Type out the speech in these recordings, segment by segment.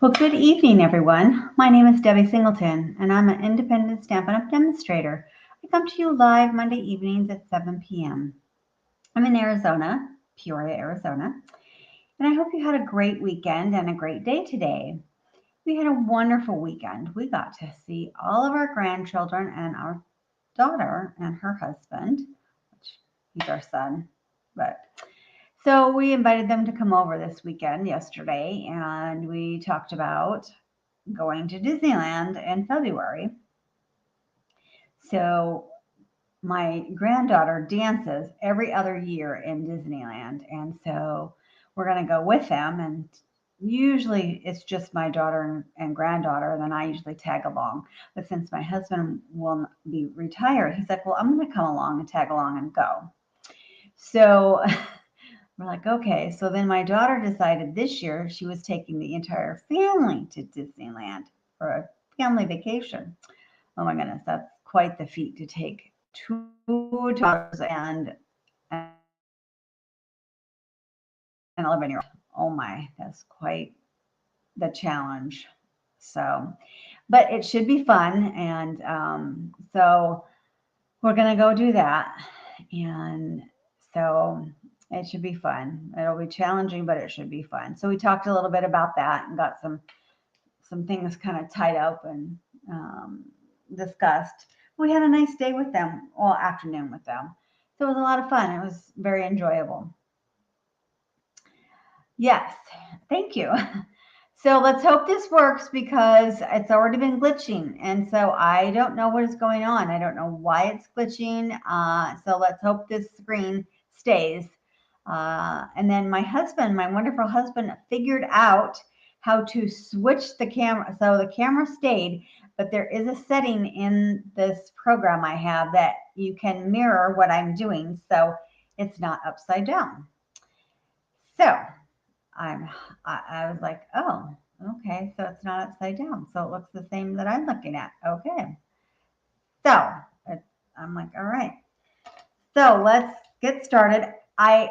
Well, good evening, everyone. My name is Debbie Singleton, and I'm an independent Stampin' Up! Demonstrator. I come to you live Monday evenings at 7 p.m. I'm in Arizona, Peoria, Arizona, and I hope you had a great weekend and a great day today. We had a wonderful weekend. We got to see all of our grandchildren and our daughter and her husband, which he's our son, but so we invited them to come over this weekend yesterday, and we talked about going to Disneyland in February. So my granddaughter dances every other year in Disneyland, and so we're going to go with them. And usually it's just my daughter and granddaughter, and then I usually tag along. But since my husband will be retired, he's like, well, I'm going to come along and tag along and go. So we're like, okay. So then my daughter decided this year she was taking the entire family to Disneyland for a family vacation. Oh my goodness, that's quite the feat to take two daughters and 11-year-old. Oh my, that's quite the challenge. So, but it should be fun. And so we're going to go do that. And so it should be fun. It'll be challenging, but it should be fun. So we talked a little bit about that and got some things kind of tied up and discussed. We had a nice day with them, all afternoon with them. So it was a lot of fun. It was very enjoyable. Yes, thank you. So let's hope this works because it's already been glitching. And so I don't know what is going on. I don't know why it's glitching. So let's hope this screen stays. And then my husband, my wonderful husband, figured out how to switch the camera. So the camera stayed, but there is a setting in this program I have that you can mirror what I'm doing so it's not upside down. So I was like, oh, okay, so it's not upside down. So it looks the same that I'm looking at. Okay. So I'm like, all right. So let's get started. I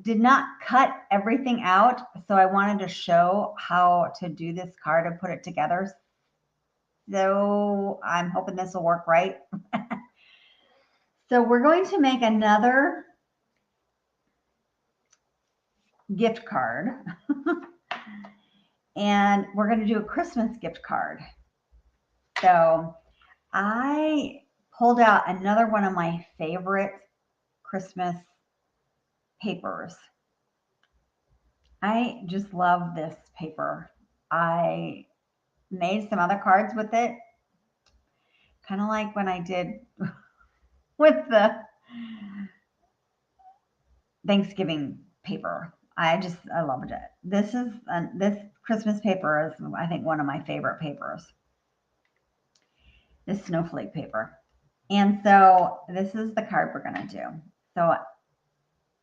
did not cut everything out, so I wanted to show how to do this card and put it together. So I'm hoping this will work right. So we're going to make another gift card. And we're going to do a Christmas gift card. So I pulled out another one of my favorite Christmas papers. I just love this paper. I made some other cards with it, kind of like when I did with the Thanksgiving paper. I loved it. This Christmas paper is, I think, one of my favorite papers. This snowflake paper. And so this is the card we're going to do. So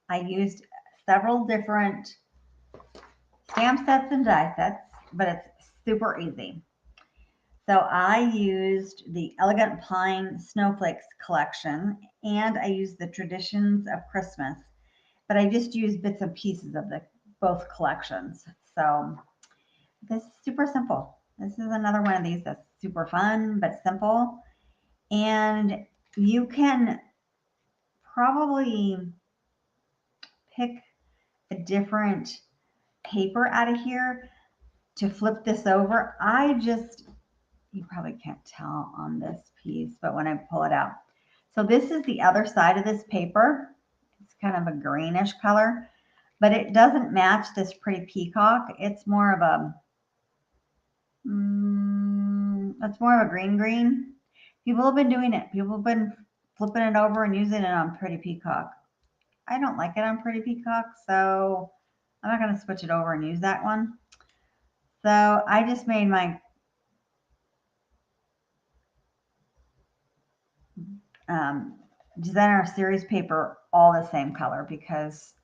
I used several different stamp sets and die sets, but it's super easy. So I used the Elegant Pine Snowflakes collection, and I used the Traditions of Christmas, but I just used bits and pieces of both collections. So this is super simple. This is another one of these that's super fun, but simple. And you can probably pick a different paper out of here to flip this over. You probably can't tell on this piece, but when I pull it out. So this is the other side of this paper. It's kind of a greenish color, but it doesn't match this pretty peacock. It's more of a, green. People have been doing it. People have been flipping it over and using it on pretty peacock. I don't like it on pretty peacock, so I'm not going to switch it over and use that one. So I just made my designer series paper all the same color because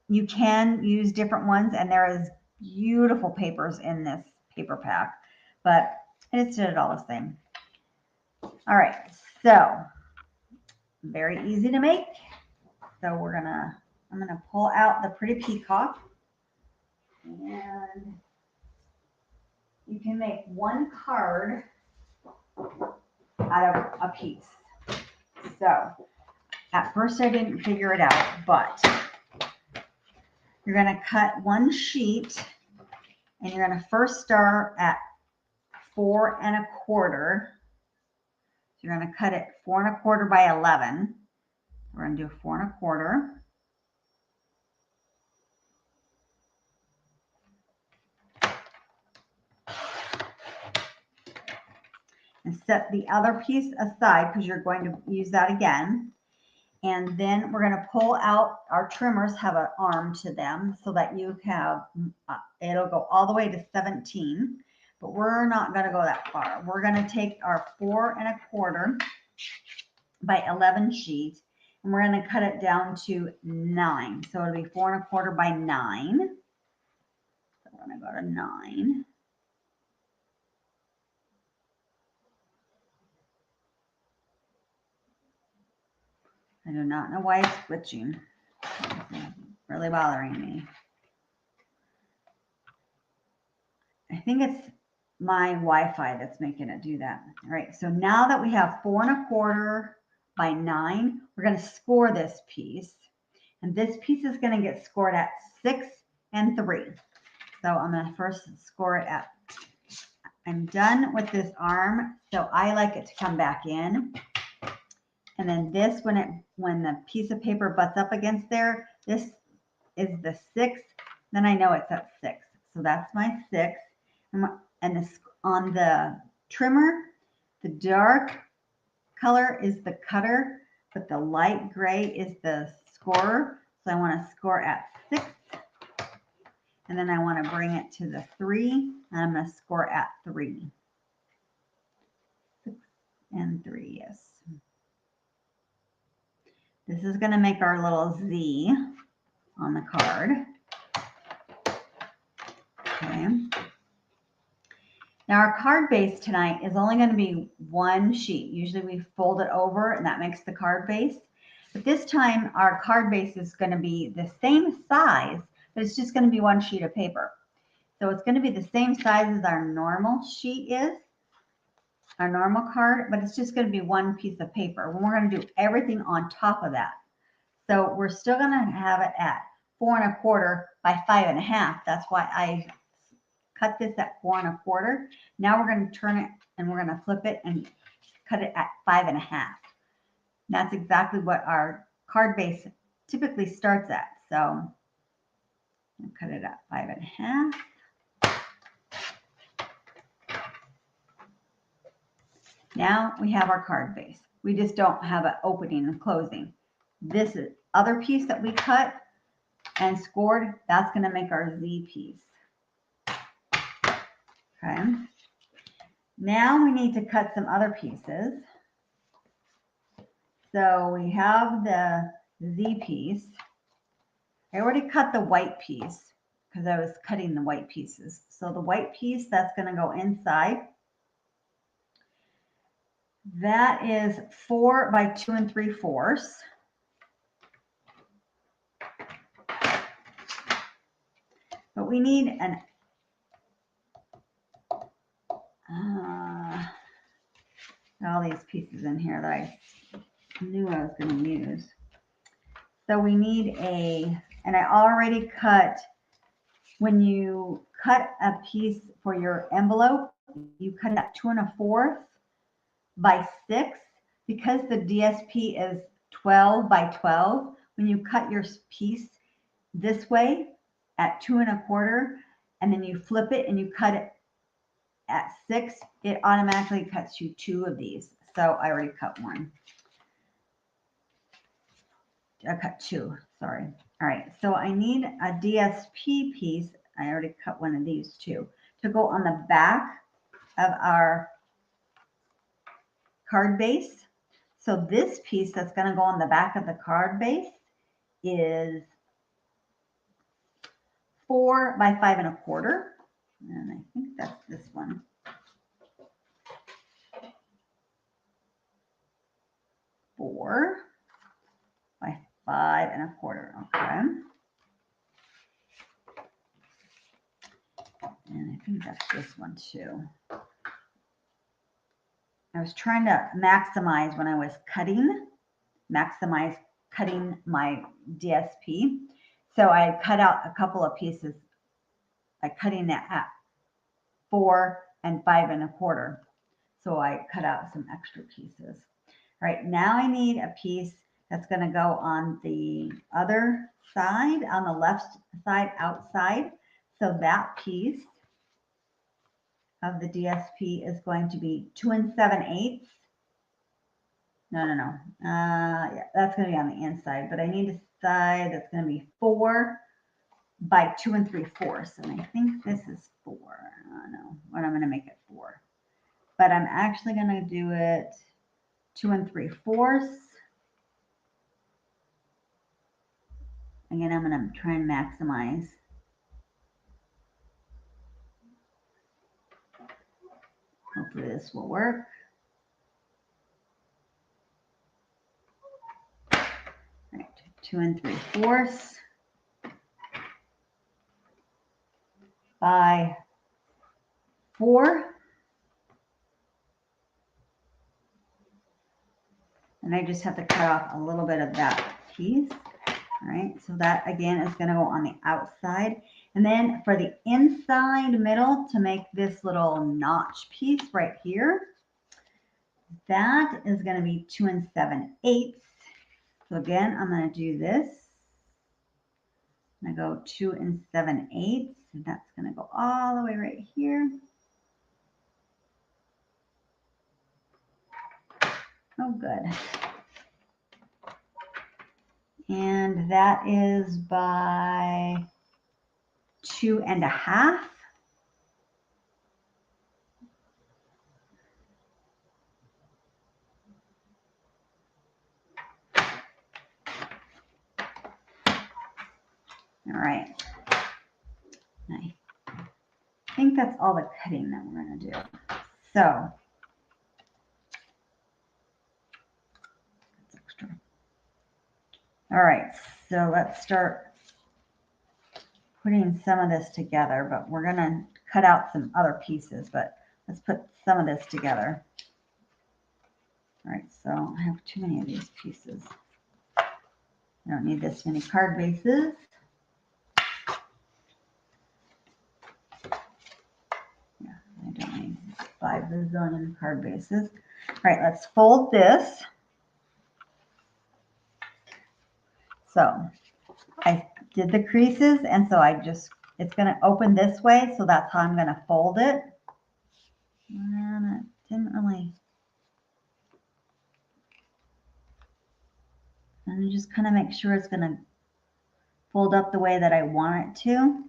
you can use different ones, and there is beautiful papers in this paper pack, but I just did it all the same. All right, so very easy to make. So I'm gonna pull out the pretty peacock, And you can make one card out of a piece. So at first I didn't figure it out, but you're going to cut one sheet and you're going to first start at 4 1/4. So you're going to cut it 4 1/4 by 11. We're going to do 4 1/4. And set the other piece aside because you're going to use that again. And then we're going to pull out, our trimmers have an arm to them so that you have, it'll go all the way to 17, but we're not going to go that far. We're going to take our 4 1/4 by 11 sheet and we're going to cut it down to 9. So it'll be 4 1/4 by 9. So we're going to go to 9. I do not know why it's glitching. It's really bothering me. I think it's my Wi-Fi that's making it do that. All right, so now that we have 4 1/4 by 9, we're going to score this piece. And this piece is going to get scored at 6 3. So I'm going to first score it at, I'm done with this arm, so I like it to come back in. And then this, when the piece of paper butts up against there, this is the 6. Then I know it's at 6. So that's my 6. And this, on the trimmer, the dark color is the cutter, but the light gray is the scorer. So I want to score at 6. And then I want to bring it to the 3. And I'm going to score at 3. 6 and 3, yes. This is going to make our little Z on the card. Okay. Now our card base tonight is only going to be one sheet. Usually we fold it over and that makes the card base. But this time our card base is going to be the same size, but it's just going to be one sheet of paper. So it's going to be the same size as our normal sheet is, our normal card, but it's just going to be one piece of paper. We're going to do everything on top of that. So we're still going to have it at 4 1/4 by 5 1/2. That's why I cut this at 4 1/4. Now we're going to turn it and we're going to flip it and cut it at 5 1/2. That's exactly what our card base typically starts at. So I'll cut it at 5 1/2. Now we have our card base. We just don't have an opening and closing. This is other piece that we cut and scored. That's going to make our Z piece. Okay. Now we need to cut some other pieces. So we have the Z piece. I already cut the white piece because I was cutting the white pieces. So the white piece, that's going to go inside. That is 4 by 2 3/4. But we need an all these pieces in here that I knew I was going to use. So we need and I already cut, when you cut a piece for your envelope, you cut it at 2 1/4 by 6. Because the DSP is 12 by 12, when you cut your piece this way at 2 1/4, and then you flip it and you cut it at 6, it automatically cuts you 2 of these. So I already cut one. I cut 2, sorry. All right, so I need a DSP piece. I already cut one of these too, to go on the back of our card base. So this piece that's going to go on the back of the card base is 4 by 5 1/4. And I think that's this one. 4 by 5 1/4. Okay. think that's this one too. I was trying to maximize when I was cutting my DSP. So I cut out a couple of pieces, like cutting it at 4 and 5 1/4. So I cut out some extra pieces. All right, now I need a piece that's going to go on the other side, on the left side outside. So that piece of the DSP is going to be 2 7/8. No. Yeah, that's going to be on the inside, but I need a side that's going to be 4 by 2 3/4. And I think this is 4. I don't know what I'm going to make it 4, but I'm actually going to do it 2 3/4. Again, I'm going to try and maximize. Hopefully this will work. Right, 2 3/4 by 4. And I just have to cut off a little bit of that piece. All right, so that again is going to go on the outside. And then for the inside middle, to make this little notch piece right here, that is going to be 2 7/8. So again, I'm going to do this. I'm going to go 2 7/8, and that's going to go all the way right here. Oh, good. And that is by 2 1/2. All right. I think that's all the cutting that we're going to do. So, that's extra. All right, so let's start putting some of this together, but we're going to cut out some other pieces, but let's put some of this together. All right, so I have too many of these pieces. I don't need this many card bases. Yeah, I don't need 5 bazillion card bases. All right, let's fold this. So I did the creases, and so it's going to open this way, so that's how I'm going to fold it. And it didn't really. And just kind of make sure it's going to fold up the way that I want it to.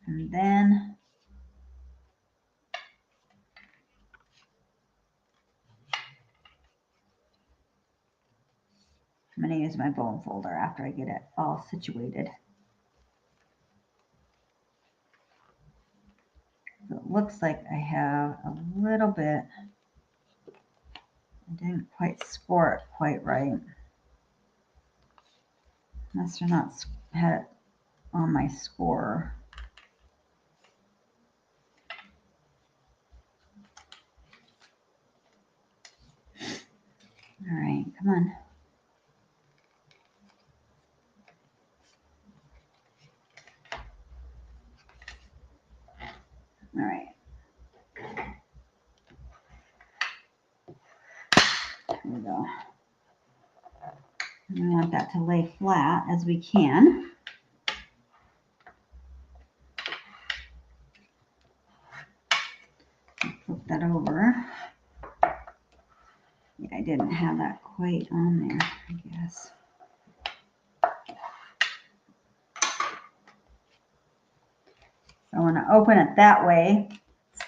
And then I'm going to use my bone folder after I get it all situated. So it looks like I have a little bit. I didn't quite score it quite right. Must have not had it on my scorer. All right, come on. All right. There we go. And we want that to lay flat as we can. Flip that over. Yeah, I didn't have that quite on there, I guess. I want to open it that way,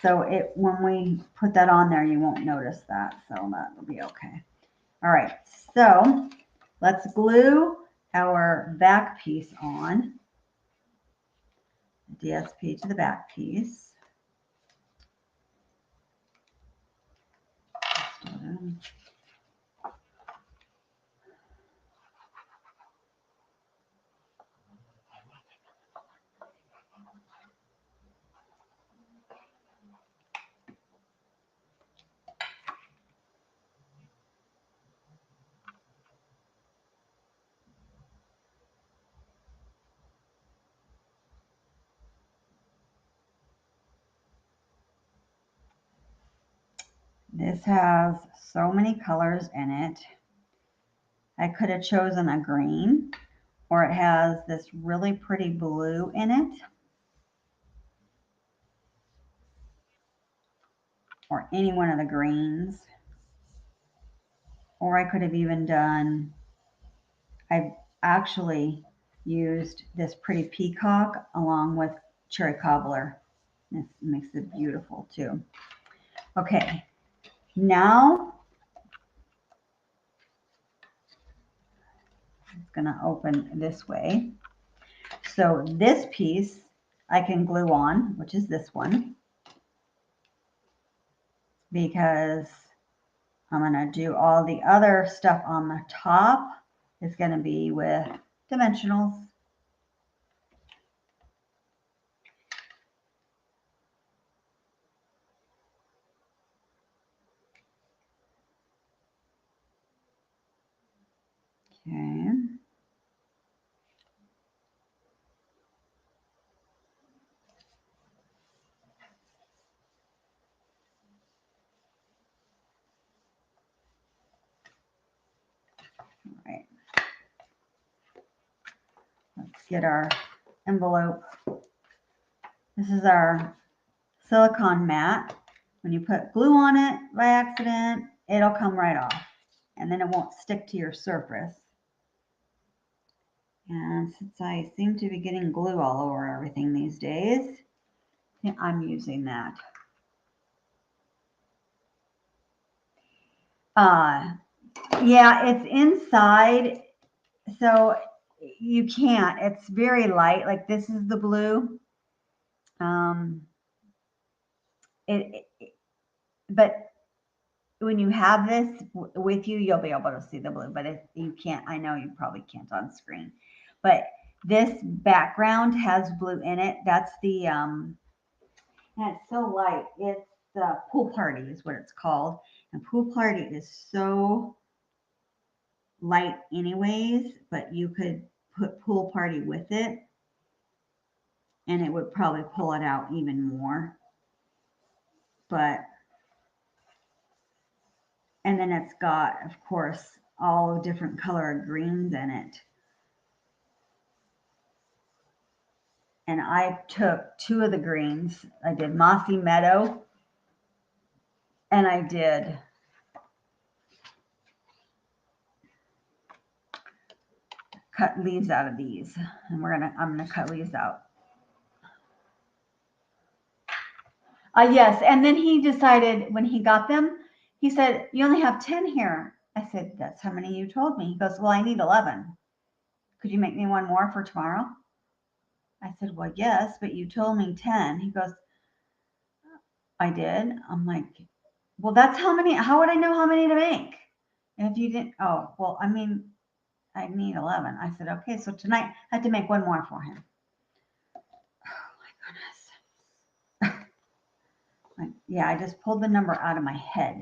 so when we put that on there, you won't notice that, so that will be okay. All right, so let's glue our back piece on, the DSP to the back piece. This has so many colors in it. I could have chosen a green, or it has this really pretty blue in it, or any one of the greens. Or I could have even done, I've actually used this pretty peacock along with cherry cobbler. This makes it beautiful too. Okay, now it's gonna open this way. So this piece I can glue on, which is this one, because I'm gonna do all the other stuff on the top is gonna be with dimensionals. Okay. All right. Let's get our envelope. This is our silicone mat. When you put glue on it by accident, it'll come right off and then it won't stick to your surface. And since I seem to be getting glue all over everything these days, I'm using that. Yeah, it's inside, so you can't. It's very light. Like this is the blue. Um, but when you have this with you, you'll be able to see the blue. But if you can't, I know you probably can't on screen. But this background has blue in it. That's the and it's so light. It's the pool party is what it's called. And pool party is so light anyways, but you could put pool party with it and it would probably pull it out even more. But and then it's got, of course, all different color greens in it. And I took two of the greens. I did Mossy Meadow and I did cut leaves out of these. And I'm gonna cut leaves out. Yes, and then he decided when he got them, he said, "You only have 10 here." I said, "That's how many you told me." He goes, "Well, I need 11. Could you make me one more for tomorrow?" I said, "Well, yes, but you told me 10." He goes, "I did." I'm like, "Well, that's how many. How would I know how many to make? And if you didn't, oh, well, I mean, I need 11." I said, "Okay, so tonight I have to make one more for him." Oh my goodness. Like, yeah, I just pulled the number out of my head.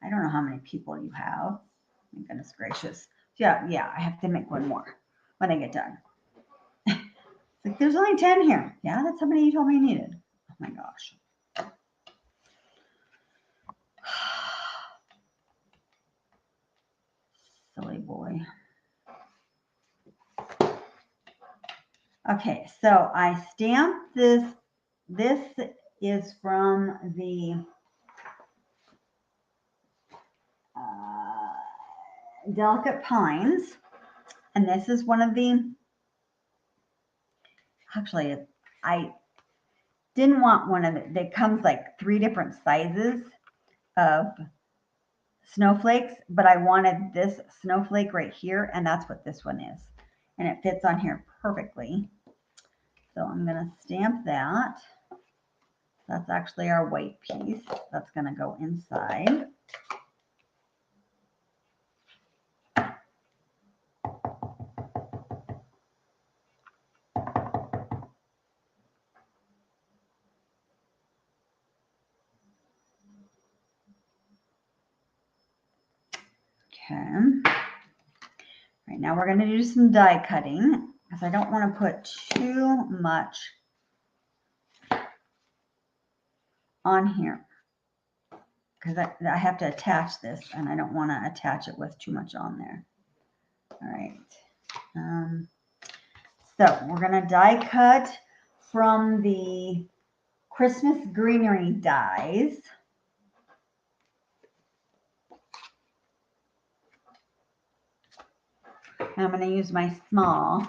I don't know how many people you have. My goodness gracious. Yeah, I have to make one more when I get done. It's like, there's only 10 here. Yeah, that's how many you told me you needed. Oh my gosh. Silly boy. Okay, so I stamped this. This is from the Delicate Pines. And this is one of the, actually, I didn't want one of it. It comes like 3 different sizes of snowflakes, but I wanted this snowflake right here, and that's what this one is. And it fits on here perfectly. So I'm going to stamp that. That's actually our white piece. That's going to go inside. Okay. Right now we're going to do some die cutting because I don't want to put too much on here because I have to attach this and I don't want to attach it with too much on there. All right. So we're going to die cut from the Christmas greenery dies. And I'm going to use my small.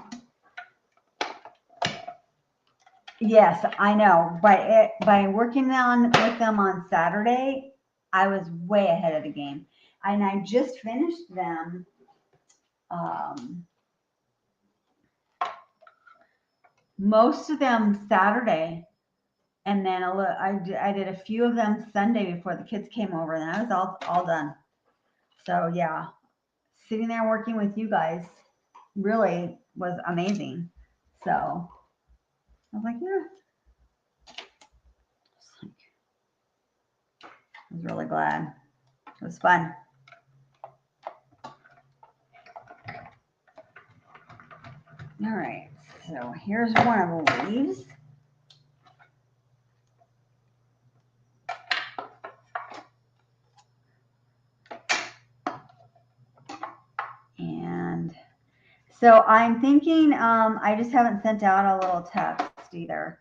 Yes, I know. By working with them on Saturday, I was way ahead of the game. And I just finished them. Most of them Saturday, and then I did a few of them Sunday before the kids came over, and I was all done. So yeah, sitting there working with you guys really was amazing. So I was like, yeah. I was really glad. It was fun. All right, so here's one of the leaves. And so I'm thinking, I just haven't sent out a little text either.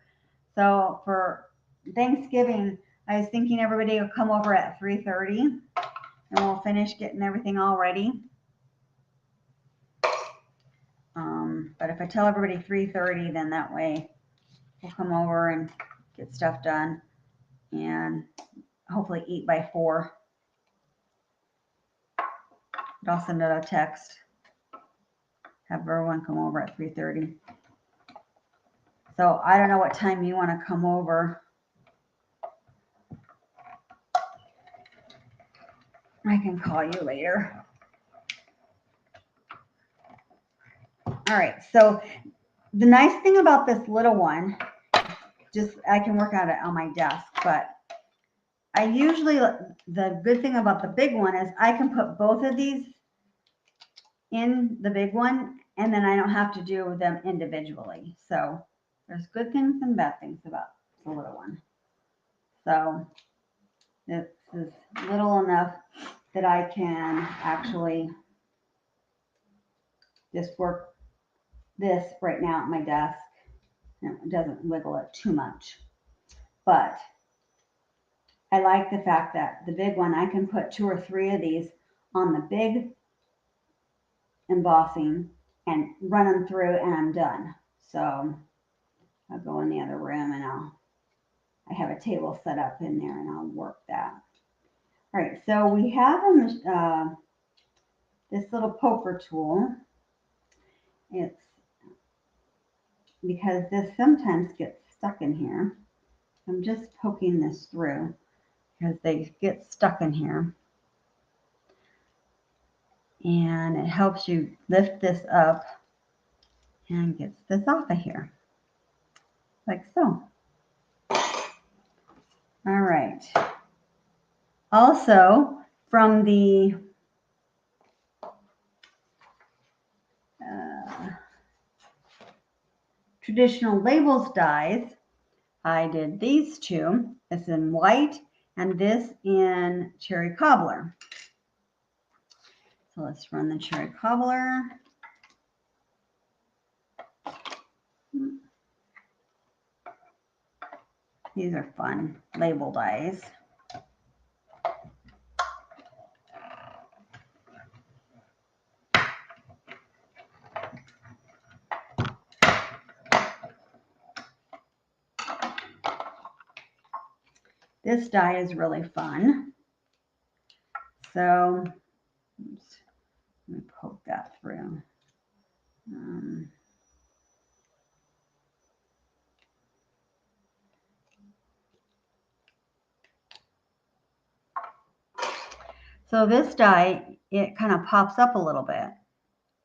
So for Thanksgiving, I was thinking everybody will come over at 3:30 and we'll finish getting everything all ready. But if I tell everybody 3:30, then that way we'll come over and get stuff done and hopefully eat by 4. But I'll send out a text. Have everyone come over at 3:30. So I don't know what time you want to come over. I can call you later. All right, so the nice thing about this little one, just I can work on it on my desk, but I usually, the good thing about the big one is I can put both of these in the big one, and then I don't have to do them individually. So there's good things and bad things about the little one. So this is little enough that I can actually just work this right now at my desk. And it doesn't wiggle it too much. But I like the fact that the big one, I can put 2 or 3 of these on the big embossing and run them through and I'm done. So I'll go in the other room and I have a table set up in there and I'll work that. All right, so we have this little poker tool. It's because this sometimes gets stuck in here. I'm just poking this through because they get stuck in here. And it helps you lift this up and gets this off of here, like so. All right. Also, from the traditional labels dies, I did these 2. This in white and this in cherry cobbler. So let's run the cherry cobbler. These are fun label dies. This die is really fun. So oops, let me poke that through. So this die, it kind of pops up a little bit,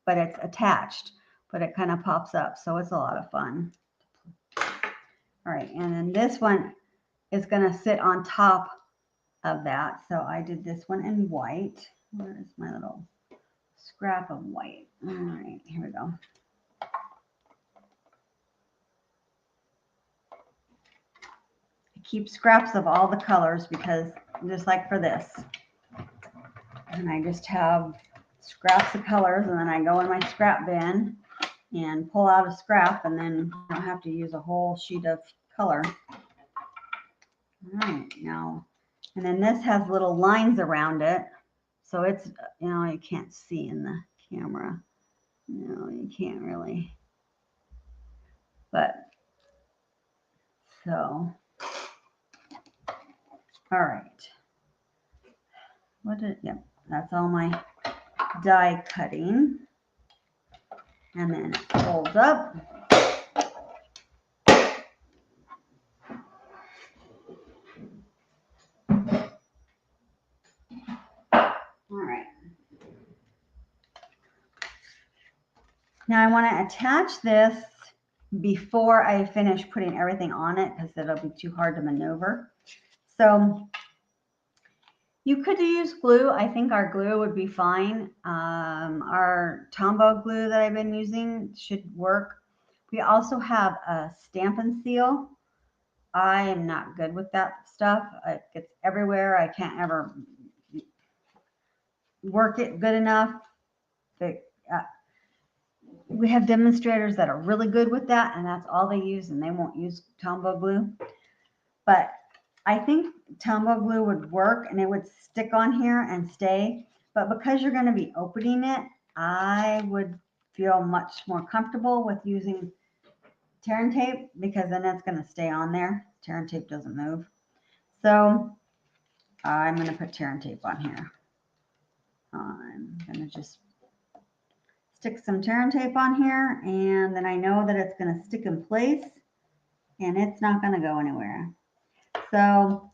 but it's attached, but it kind of pops up. So it's a lot of fun. All right, and then this one is going to sit on top of that. So I did this one in white. Where is my little scrap of white? All right, here we go. I keep scraps of all the colors because just like for this. And I just have scraps of colors, and then I go in my scrap bin and pull out a scrap, and then I don't have to use a whole sheet of color. All right, now, and then this has little lines around it. So it's, you can't see in the camera. No, you can't really. But, so, all right. Yep, that's all my die cutting. And then it folds up. All right. Now I want to attach this before I finish putting everything on it, because it'll be too hard to maneuver. So you could use glue. I think our glue would be fine. Our Tombow glue that I've been using should work. We also have a Stamp and Seal. I am not good with that stuff. It gets everywhere. I can't ever work it good enough. We have demonstrators that are really good with that, and that's all they use, and they won't use Tombow glue. But I think Tombow glue would work, and it would stick on here and stay. But because you're going to be opening it, I would feel much more comfortable with using tear and tape, because then it's going to stay on there. Tear and tape doesn't move. So I'm going to put tear and tape on here. I'm going to just stick some tear and tape on here, and then I know that it's going to stick in place, and it's not going to go anywhere. So,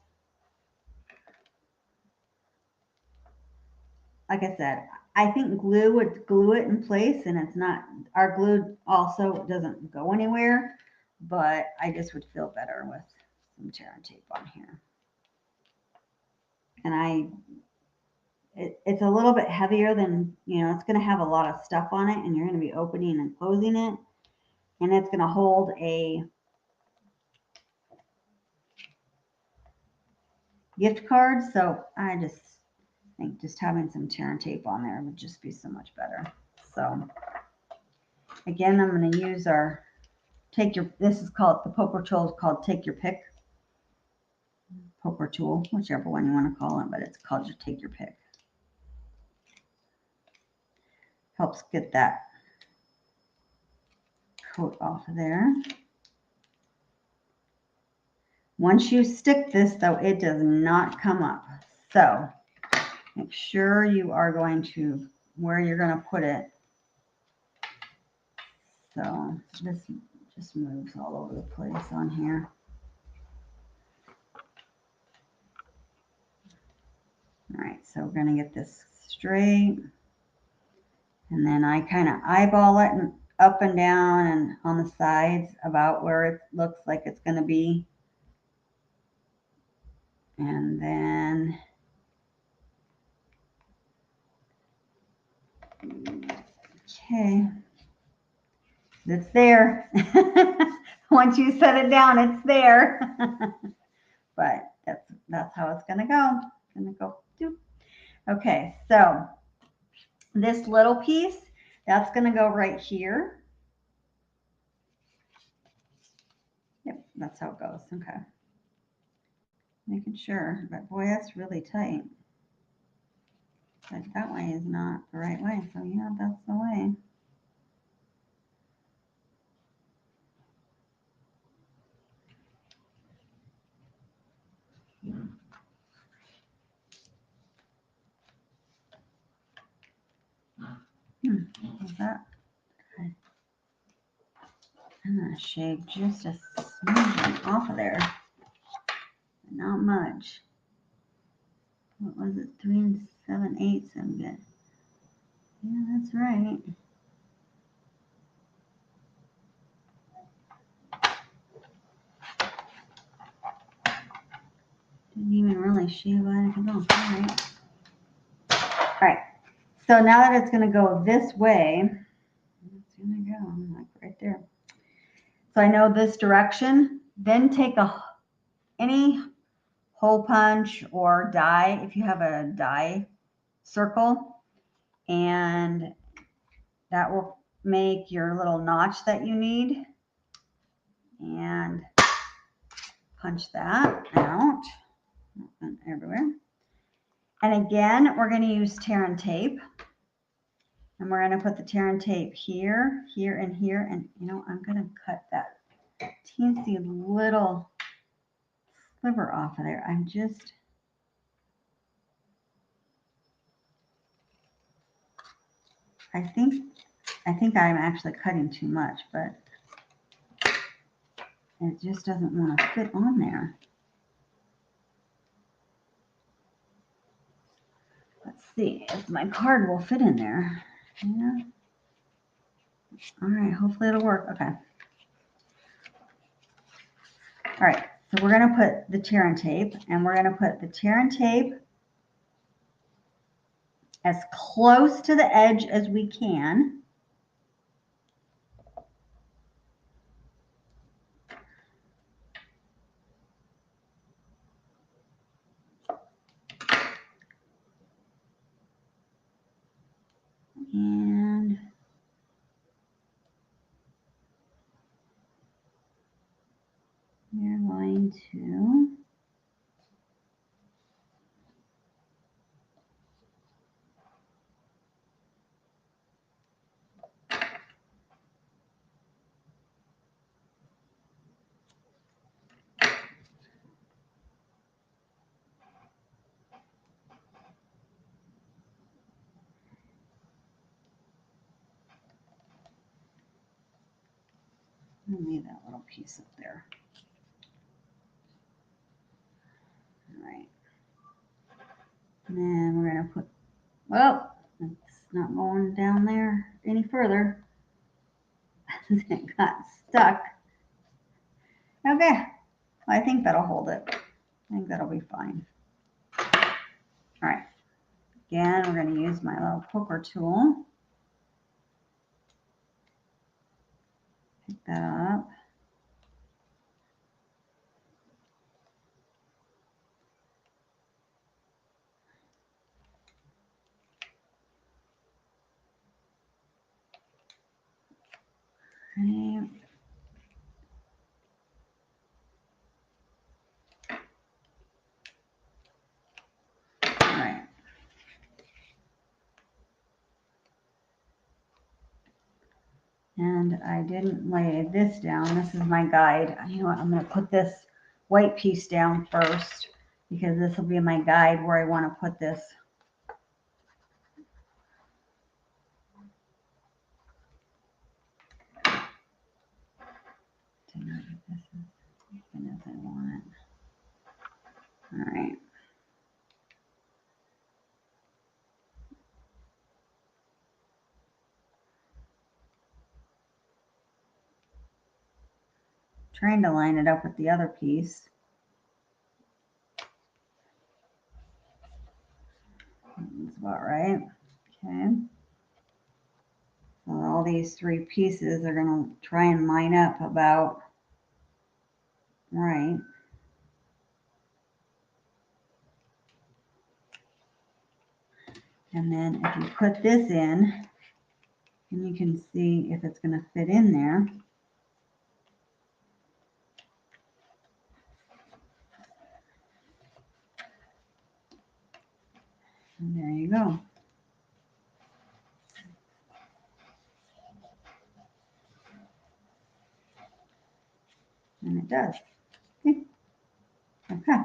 like I said, I think glue would glue it in place, and it's not, our glue also doesn't go anywhere, but I just would feel better with some tear and tape on here. And it's a little bit heavier than, it's going to have a lot of stuff on it, and you're going to be opening and closing it, and it's going to hold a gift card. So I just think just having some tear and tape on there would just be so much better. So again, I'm going to use this is called, the poker tool is called Take Your Pick. Poker tool, whichever one you want to call it, but it's called your Take Your Pick. Helps get that coat off of there. Once you stick this, though, it does not come up. So make sure you are going to, where you're going to put it. So this just moves all over the place on here. All right, so we're going to get this straight. And then I kind of eyeball it and up and down and on the sides about where it looks like it's going to be. And then okay, it's there. Once you set it down, it's there. But that's how it's going to go. It's going to go. Doop. Okay, so this little piece, that's going to go right here. Yep, that's how it goes. Okay. Making sure, but boy, that's really tight. But that way is not the right way. So yeah, that's the way. Is that? Okay. I'm gonna shave just a smidgen off of there. Not much. What was it? 3 7/8. I'm good. Yeah, that's right. Didn't even really shave anything else. All right. All right. So now that it's going to go this way, it's going to go like right there. So I know this direction. Then take any hole punch or die if you have a die circle, and that will make your little notch that you need. And punch that out and everywhere. And again, we're going to use tear and tape. And we're going to put the tear and tape here, here, and here. And, you know, I'm going to cut that teensy little sliver off of there. I think I'm actually cutting too much, but it just doesn't want to fit on there. Let's see if my card will fit in there. Yeah. All right, hopefully it'll work. Okay. All right, so we're going to put the tear and tape, and we're going to put the tear and tape as close to the edge as we can. And we're going to leave that little piece up there. All right. And then we're going to put, well, it's not going down there any further. It got stuck. Okay. Well, I think that'll hold it. I think that'll be fine. All right. Again, we're going to use my little poker tool. Pick that up. Okay. All right. And I didn't lay this down. This is my guide. You know what? I'm going to put this white piece down first because this will be my guide where I want to put this. This is even as I want it. All right. Trying to line it up with the other piece. That's about right. Okay. So all these three pieces are going to try and line up about right. And then if you put this in, and you can see if it's going to fit in there. And there you go. And it does. Okay.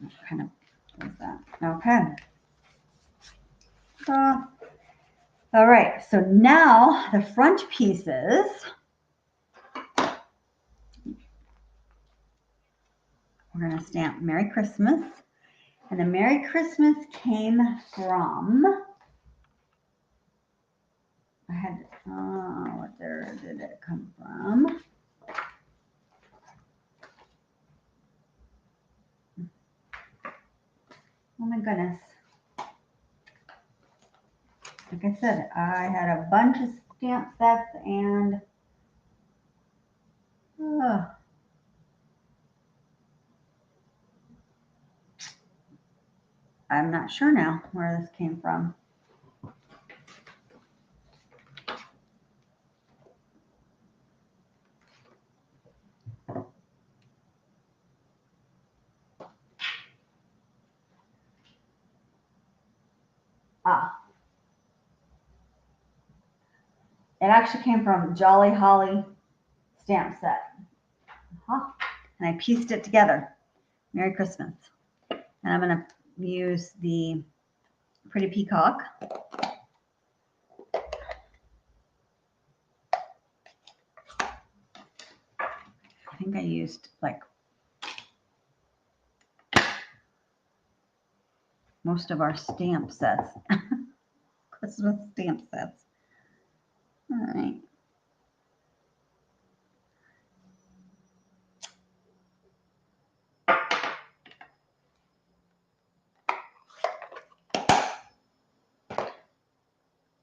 What kind of was that? Okay. All right. So now the front pieces. We're going to stamp Merry Christmas. And the Merry Christmas came from, I had, where did it come from? Oh my goodness. Like I said, I had a bunch of stamp sets and I'm not sure now where this came from. Ah, it actually came from Jolly Holly stamp set. Huh. And I pieced it together. Merry Christmas. And I'm going to use the Pretty Peacock. I think I used like most of our stamp sets. Christmas stamp sets. All right.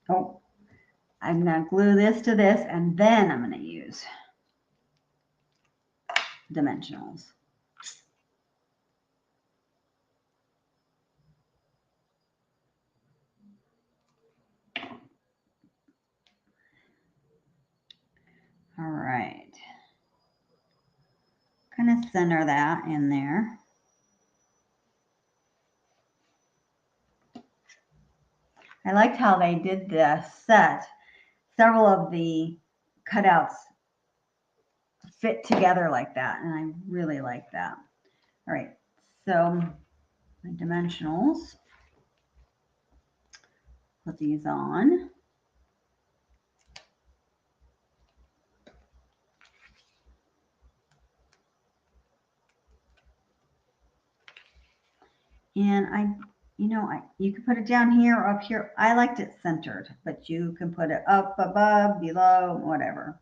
Oh, I'm going to glue this to this, and then I'm going to use dimensionals. All right. Kind of center that in there. I liked how they did the set. Several of the cutouts fit together like that, and I really like that. All right, so my dimensionals, put these on. And you can put it down here or up here. I liked it centered, but you can put it up, above, below, whatever.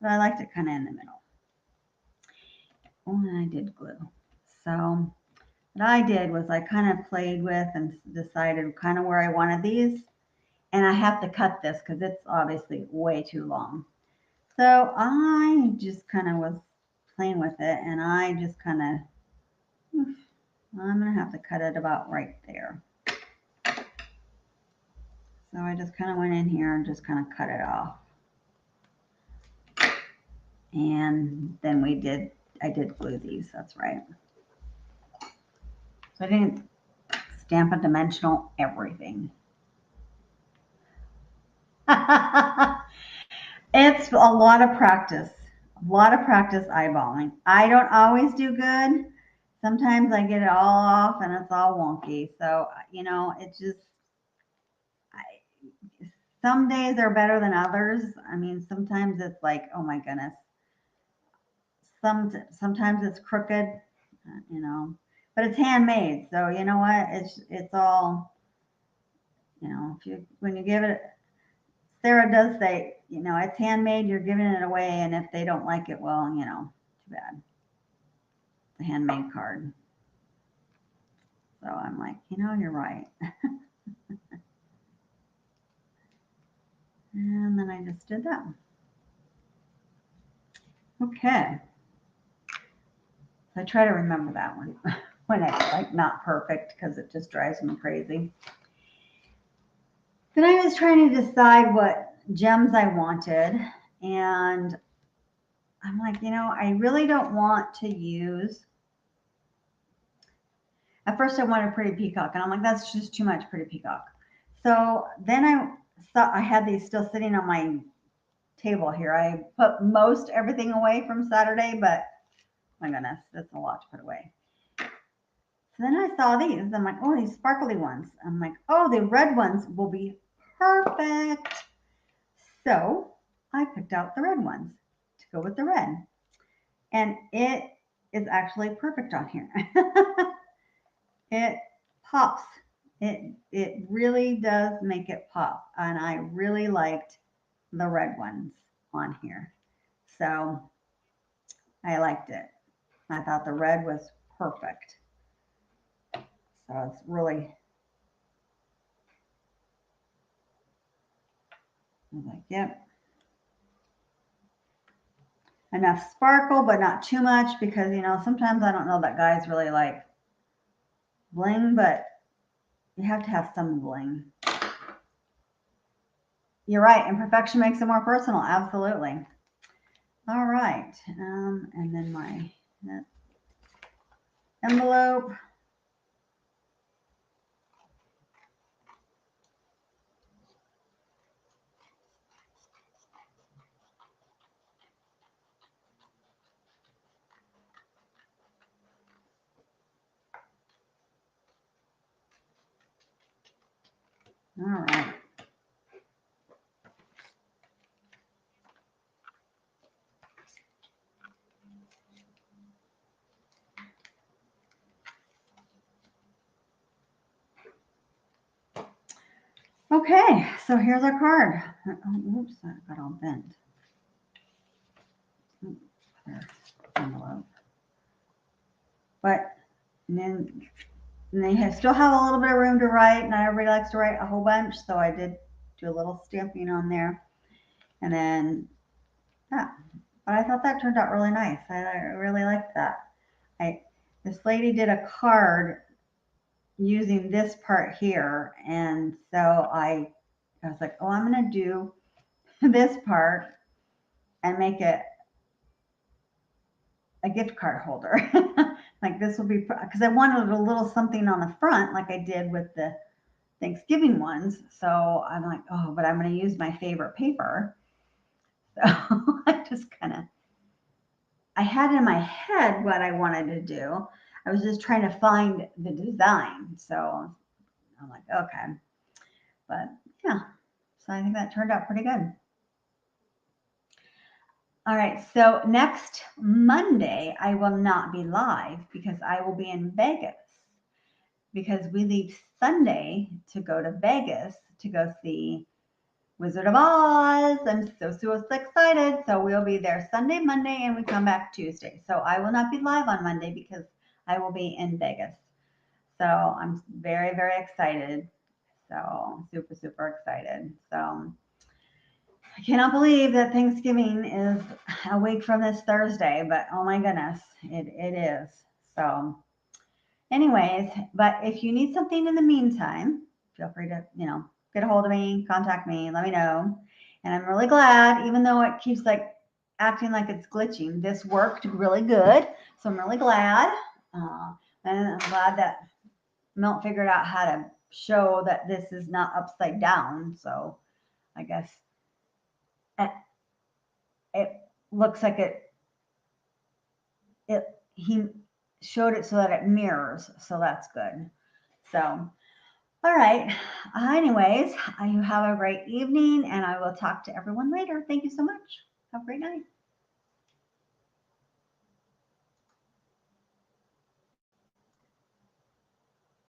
But I liked it kind of in the middle. Oh, and I did glue. So what I did was I kind of played with and decided kind of where I wanted these. And I have to cut this because it's obviously way too long. So I just kind of was playing with it, and I just kind of, I'm going to have to cut it about right there. So I just kind of went in here and just kind of cut it off. And then I did glue these, that's right. So I didn't stamp a dimensional everything. It's a lot of practice. A lot of practice eyeballing. I don't always do good. Sometimes I get it all off and it's all wonky. So, it's just, some days are better than others. I mean, sometimes it's like, oh my goodness. Sometimes it's crooked, but it's handmade. So you know what? It's all, when you give it, Sarah does say, it's handmade, you're giving it away. And if they don't like it, well, too bad. The handmade card. So I'm like, you're right. And then I just did that. Okay. So I try to remember that one when it's like not perfect because it just drives me crazy. Then I was trying to decide what gems I wanted. And I'm like, I really don't want to use. At first I wanted Pretty Peacock, and I'm like, that's just too much Pretty Peacock. So then I thought I had these still sitting on my table here. I put most everything away from Saturday, but my goodness, that's a lot to put away. So then I saw these. I'm like, oh, these sparkly ones. I'm like, oh, the red ones will be perfect. So I picked out the red ones to go with the red. And it is actually perfect on here. It pops. It really does make it pop. And I really liked the red ones on here. So I liked it. I thought the red was perfect. So it's really, I was like, yep. Enough sparkle, but not too much because, sometimes I don't know that guys really like bling, but You have to have some bling. You're right. Imperfection makes it more personal. Absolutely. All right. And then my envelope. All right. Okay, so here's our card. Oh, oops, that got all bent. There, envelope. But and they still have a little bit of room to write. Not everybody likes to write a whole bunch, so I did do a little stamping on there. And then, yeah, but I thought that turned out really nice. I really liked that. This lady did a card using this part here, and so I was like, oh, I'm gonna do this part and make it a gift card holder. Like this will be, because I wanted a little something on the front like I did with the Thanksgiving ones. So I'm like, oh, but I'm going to use my favorite paper. So I just I had in my head what I wanted to do. I was just trying to find the design. So I'm like, okay. But yeah, so I think that turned out pretty good. All right, so next Monday, I will not be live because I will be in Vegas because we leave Sunday to go to Vegas to go see Wizard of Oz. I'm so excited. So we'll be there Sunday, Monday, and we come back Tuesday. So I will not be live on Monday because I will be in Vegas. So I'm very excited. So super excited. So I cannot believe that Thanksgiving is a week from this Thursday, but oh my goodness, it is. So anyways, but if you need something in the meantime, feel free to, get a hold of me, contact me, let me know. And I'm really glad, even though it keeps like acting like it's glitching, this worked really good. So I'm really glad. And I'm glad that Milt figured out how to show that this is not upside down. So I guess it looks like he showed it so that it mirrors. So that's good. So all right. Anyways, you have a great evening and I will talk to everyone later. Thank you so much. Have a great night.